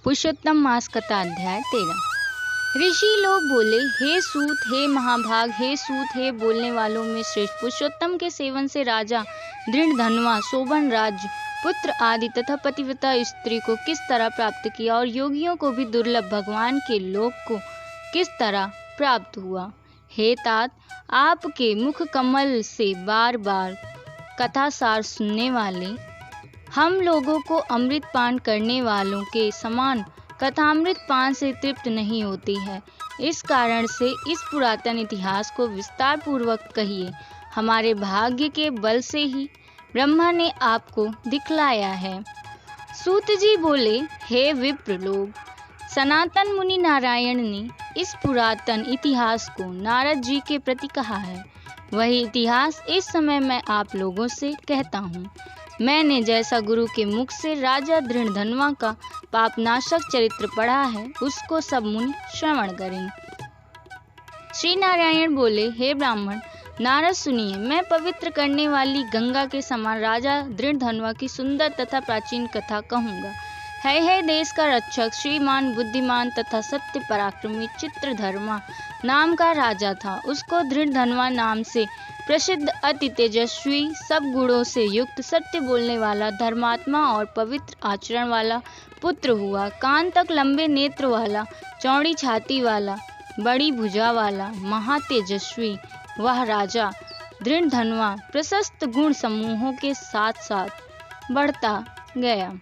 पुरुषोत्तम मास कथा अध्याय 13। ऋषि लोग बोले, हे सूत, हे महाभाग, हे सूत, हे बोलने वालों में श्रेष्ठ, पुरुषोत्तम के सेवन से राजा दृढ़धनवा शोभन राज्य पुत्र आदि तथा पतिव्रता स्त्री को किस तरह प्राप्त किया और योगियों को भी दुर्लभ भगवान के लोक को किस तरह प्राप्त हुआ। हे तात, आपके मुख कमल से बार बार कथा सार सुनने वाले हम लोगों को अमृत पान करने वालों के समान कथामृत पान से तृप्त नहीं होती है। इस कारण से इस पुरातन इतिहास को विस्तार पूर्वक कहिए। हमारे भाग्य के बल से ही ब्रह्मा ने आपको दिखलाया है। सूत जी बोले, हे विप्र लोग, सनातन मुनि नारायण ने इस पुरातन इतिहास को नारद जी के प्रति कहा है। वही इतिहास इस समय मैं आप लोगों से कहता हूँ। मैंने जैसा गुरु के मुख से राजा दृढ़धनवा का पापनाशक चरित्र पढ़ा है, उसको सब मुनि श्रवण करें। श्री नारायण बोले, हे ब्राह्मण नारद सुनिए, मैं पवित्र करने वाली गंगा के समान राजा दृढ़धनवा की सुंदर तथा प्राचीन कथा कहूँगा। है देश का रक्षक, श्रीमान, बुद्धिमान तथा सत्य पराक्रमी चित्रधर्मा नाम का राजा था। उसको दृढ़धनवा नाम से प्रसिद्ध, अति तेजस्वी, सब गुणों से युक्त, सत्य बोलने वाला, धर्मात्मा और पवित्र आचरण वाला पुत्र हुआ। कान तक लंबे नेत्र वाला, चौड़ी छाती वाला, बड़ी भुजा वाला, महातेजस्वी वह राजा दृढ़धनवा प्रशस्त गुण समूहों के साथ साथ बढ़ता गया।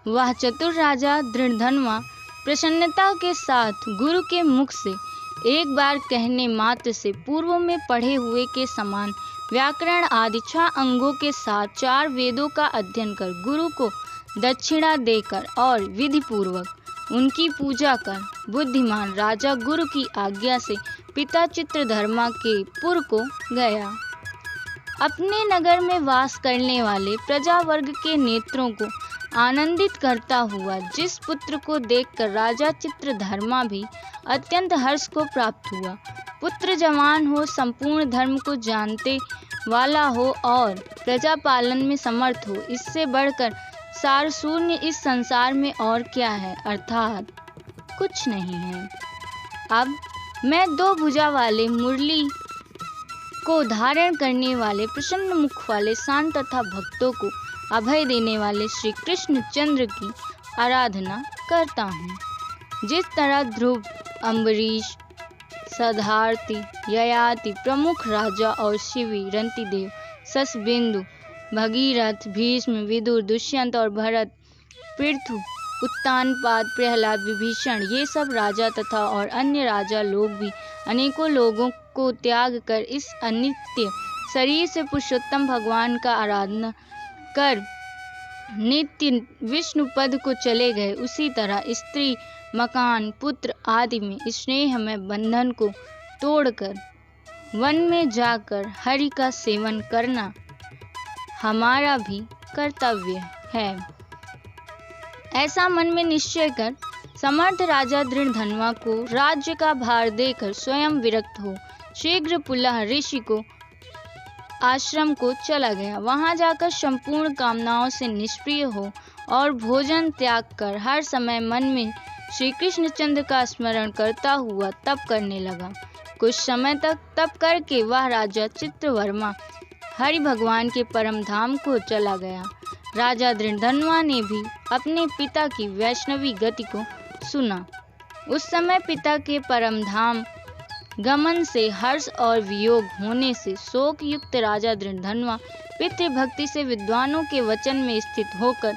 वह चतुर राजा दृढ़धनवा प्रसन्नता के साथ गुरु के मुख से एक बार कहने मात्र से पूर्व में पढ़े हुए के समान व्याकरण आदि 6 अंगों के साथ 4 वेदों का अध्ययन कर गुरु को दक्षिणा देकर और विधि पूर्वक उनकी पूजा कर बुद्धिमान राजा गुरु की आज्ञा से पिता चित्रधर्मा के पुर को गया। अपने नगर में वास करने वाले प्रजा वर्ग के नेत्रों को आनंदित करता हुआ जिस पुत्र को देखकर राजा चित्रधर्मा भी अत्यंत हर्ष को प्राप्त हुआ। पुत्र जवान हो, संपूर्ण धर्म को जानते वाला हो और प्रजा पालन में समर्थ हो, इससे बढ़कर सार शून्य इस संसार में और क्या है, अर्थात कुछ नहीं है। अब मैं 2 भुजा वाले, मुरली को धारण करने वाले, प्रसन्न मुख वाले, शांत तथा भक्तों को अभय देने वाले श्री कृष्ण चंद्र की आराधना करता हूँ। जिस तरह ध्रुव, अम्बरीश, सदार्थी, ययाति प्रमुख राजा और शिवी, रंतिदेव, ससबिंदु, भगीरथ, भीष्म, विदुर, दुष्यंत और भरत, पृथु, उत्तानपाद, प्रहलाद, विभीषण, ये सब राजा तथा और अन्य राजा लोग भी अनेकों लोगों को त्याग कर इस अनित्य शरीर से पुरुषोत्तम भगवान का आराधना कर नित्य विष्णु पद को चले गए। उसी तरह स्त्री, मकान, पुत्र आदि में स्नेह में बंधन को तोड़कर वन में जाकर हरि का सेवन करना हमारा भी कर्तव्य है। ऐसा मन में निश्चय कर समर्थ राजा दृढ़धनवा को राज्य का भार देकर स्वयं विरक्त हो शीघ्र पुलह ऋषि को आश्रम को चला गया। वहां जाकर संपूर्ण कामनाओं से निष्क्रिय हो और भोजन त्याग कर हर समय मन में श्री कृष्ण चंद्र का स्मरण करता हुआ तप करने लगा। कुछ समय तक तप करके वह राजा चित्रवर्मा हरि भगवान के परम धाम को चला गया। राजा दृढ़धनवा ने भी अपने पिता की वैष्णवी गति को सुना। उस समय पिता के परम धाम गमन से हर्ष और वियोग होने से शोक युक्त राजा दृढ़धनवा पितृभक्ति से विद्वानों के वचन में स्थित होकर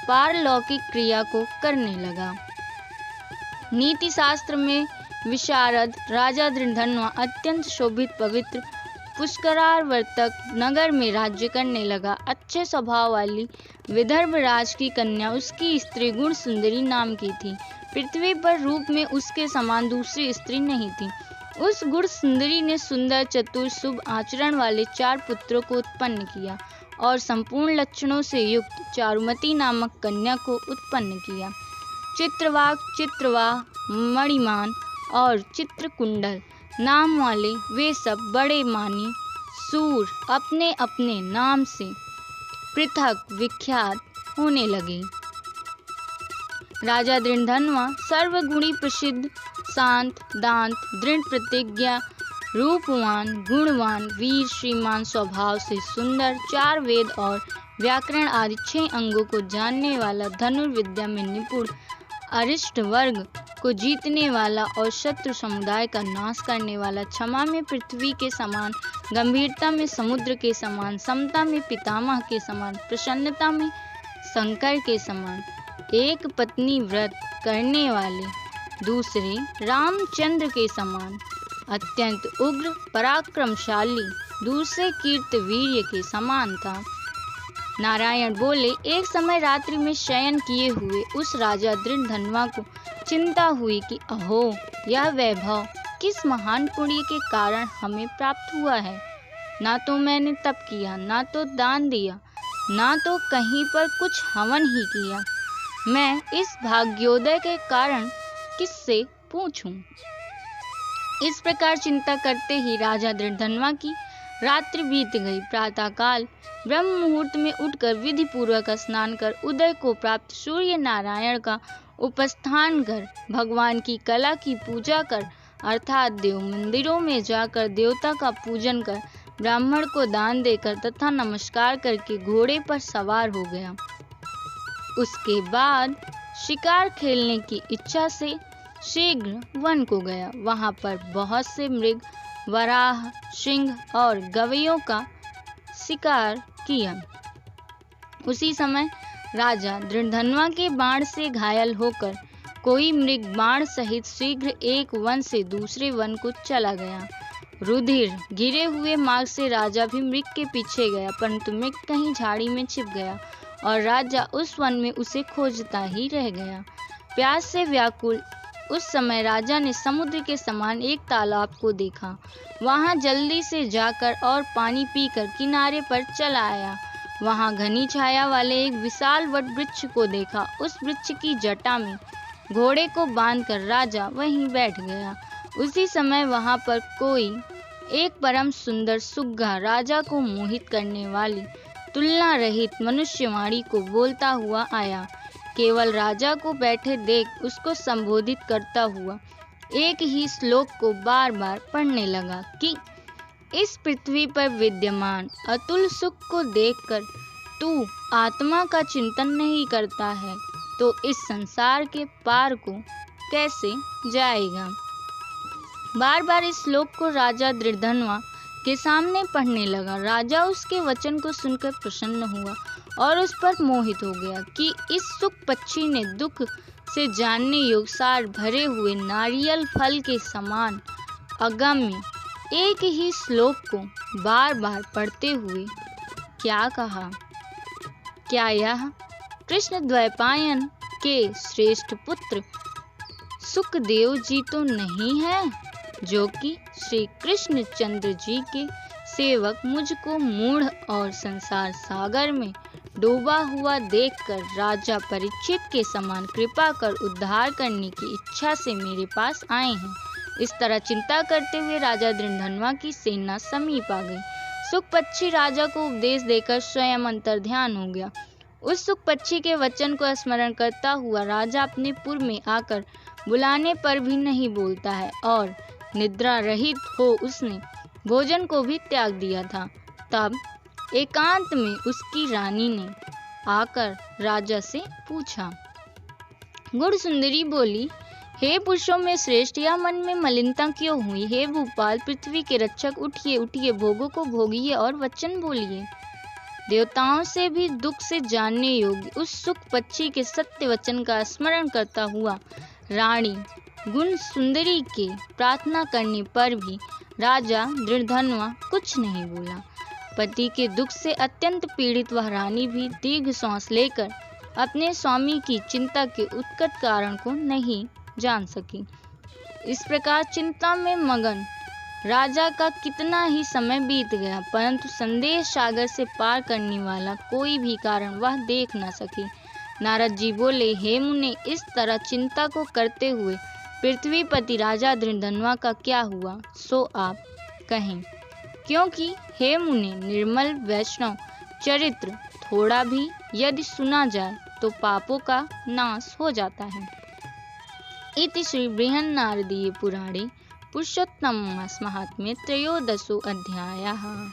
पारलौकिक क्रिया को करने लगा। नीति शास्त्र में विशारद राजा दृढ़धनवा अत्यंत शोभित पवित्र पुष्करावर्तक नगर में राज्य करने लगा। अच्छे स्वभाव वाली विदर्भ राज की कन्या उसकी स्त्री गुण सुंदरी नाम की थी। पृथ्वी पर रूप में उसके समान दूसरी स्त्री नहीं थी। उस गुण सुंदरी ने सुंदर, चतुर, शुभ आचरण वाले 4 पुत्रों को उत्पन्न किया और संपूर्ण लक्षणों से युक्त चारुमती नामक कन्या को उत्पन्न किया। चित्रवाक, चित्रवाह, मणिमान और चित्रकुंडल नाम वाले वे सब बड़े मानी सूर अपने अपने नाम से पृथक विख्यात होने लगे। राजा दृढ़धनवा सर्वगुणी प्रसिद्ध, शांत, दांत, दृढ़ प्रतिज्ञा, रूपवान, गुणवान, वीर, श्रीमान स्वभाव से सुंदर, 4 वेद और व्याकरण आदि 6 अंगों को जानने वाला, धनुर्विद्या में निपुण, अरिष्ट वर्ग को जीतने वाला और शत्रु समुदाय का नाश करने वाला, क्षमा में पृथ्वी के समान, गंभीरता में समुद्र के समान, समता में पितामह के समान, प्रसन्नता में शंकर के समान, एक पत्नी व्रत करने वाले, दूसरे रामचंद्र के समान, अत्यंत उग्र पराक्रमशाली, दूसरे कीर्तवीर्य के समान था। नारायण बोले, एक समय रात्रि में शयन किए हुए उस राजा दृढ़धनवा को चिंता हुई कि अहो, यह वैभव किस महान पुण्य के कारण हमें प्राप्त हुआ है। ना तो मैंने तप किया, ना तो दान दिया, ना तो कहीं पर कुछ हवन ही किया। मैं इस भाग्योदय के कारण किससे पूछूं? इस प्रकार चिंता करते ही राजा दृढ़धनवा की रात्रि बीत गई। प्रातःकाल ब्रह्म मुहूर्त में उठकर विधि पूर्वक स्नान कर उदय को प्राप्त सूर्य नारायण का उपस्थान कर भगवान की कला की पूजा कर अर्थात देव मंदिरों में जाकर देवता का पूजन कर ब्राह्मण को दान देकर तथा नमस्कार करके घोड़े पर सवार हो गया। उसके बाद शिकार खेलने की इच्छा से शीघ्र वन को गया। वहां पर बहुत से मृग, वराह, सिंह और गवैयों का शिकार किया। उसी समय राजा दृढ़धनवा के बाण से घायल होकर कोई मृग बाण सहित शीघ्र एक वन से दूसरे वन को चला गया। रुधिर गिरे हुए मार्ग से राजा भी मृग के पीछे गया, परंतु मृग कहीं झाड़ी में छिप गया और राजा उस वन में उसे खोजता ही रह गया। प्यास से व्याकुल उस समय राजा ने समुद्र के समान एक तालाब को देखा। वहां जल्दी से जाकर और पानी पीकर किनारे पर चला आया। वहां घनी छाया वाले एक विशाल वट वृक्ष को देखा। उस वृक्ष की जटा में घोड़े को बांधकर राजा वहीं बैठ गया। उसी समय वहां पर कोई एक परम सुंदर सुग्गा राजा को मोहित करने वाली तुलना रहित मनुष्यवाणी को बोलता हुआ आया। केवल राजा को बैठे देख उसको संबोधित करता हुआ एक ही श्लोक को बार बार पढ़ने लगा कि इस पृथ्वी पर विद्यमान अतुल सुख को देखकर तू आत्मा का चिंतन नहीं करता है तो इस संसार के पार को कैसे जाएगा। बार बार इस श्लोक को राजा दृढ़धनवा के सामने पढ़ने लगा। राजा उसके वचन को सुनकर प्रसन्न हुआ और उस पर मोहित हो गया कि इस सुख पक्षी ने दुख से जानने योग्य सार भरे हुए नारियल फल के समान अगम्य एक ही श्लोक को बार बार पढ़ते हुए क्या कहा, क्या यह कृष्ण द्वैपायन के श्रेष्ठ पुत्र सुखदेव जी तो नहीं है, जो कि श्री कृष्ण चंद्र जी के सेवक मुझको मूढ़ और संसार सागर में डूबा हुआ देखकर राजा परीक्षित के समान कृपा कर उद्धार करने की इच्छा से मेरे पास आए हैं। इस तरह चिंता करते हुए राजा दृढ़धनवा की सेना समीप आ गई। सुख पक्षी राजा को उपदेश देकर स्वयं अंतर्ध्यान हो गया। उस सुख पक्षी के वचन को स्मरण करता हुआ राजा अपने पुर में आकर बुलाने पर भी नहीं बोलता है और निद्रा रहित हो उसने भोजन को भी त्याग दिया था। तब एकांत में उसकी रानी ने आकर राजा से पूछा। गुण सुंदरी बोली, हे पुरुषों में श्रेष्ठ, यह मन में मलिनता क्यों हुई? हे भूपाल, पृथ्वी के रक्षक, उठिए उठिए, भोगों को भोगिए और वचन बोलिए। देवताओं से भी दुख से जानने योग्य उस सुख पक्षी के सत्य वचन का स्मरण करता हुआ रानी गुण सुंदरी के प्रार्थना करने पर भी राजा दृढ़धनवा कुछ नहीं बोला। पति के दुख से अत्यंत पीड़ित वह रानी भी दीर्घ सांस लेकर अपने स्वामी की चिंता के उत्कट कारण को नहीं जान सकी। इस प्रकार चिंता में मगन राजा का कितना ही समय बीत गया, परंतु संदेह सागर से पार करने वाला कोई भी कारण वह देख न सकी। नारद जी बोले, हे मुने, इस तरह चिंता को करते हुए पृथ्वीपति राजा दृढ़धनवा का क्या हुआ सो आप कहें, क्योंकि हे मुने, निर्मल वैष्णव चरित्र थोड़ा भी यदि सुना जाए तो पापों का नाश हो जाता है। इति श्री बृहन्नारदीय पुराणे पुरुषोत्तम माहात्म्ये त्रयोदशो अध्यायः।